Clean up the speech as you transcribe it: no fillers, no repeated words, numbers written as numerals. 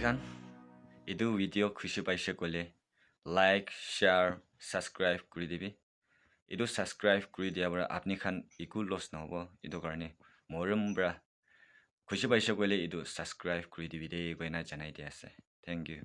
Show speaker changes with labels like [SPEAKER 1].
[SPEAKER 1] খান এইটো ভিডিঅ' খুচি পাইছে ক'লে লাইক শ্বেয়াৰ ছাবস্ক্ৰাইব কৰি দিবি এইটো ছাবস্ক্ৰাইব কৰি দিয়াৰ পৰা আপুনি খান একো লছ নহ'ব এইটো কাৰণে মৰম পৰা খুচি পাইছে ক'লে এইটো ছাবস্ক্ৰাইব কৰি দিবি দেই কৈ না জনাই দিয়া আছে থেংক ইউ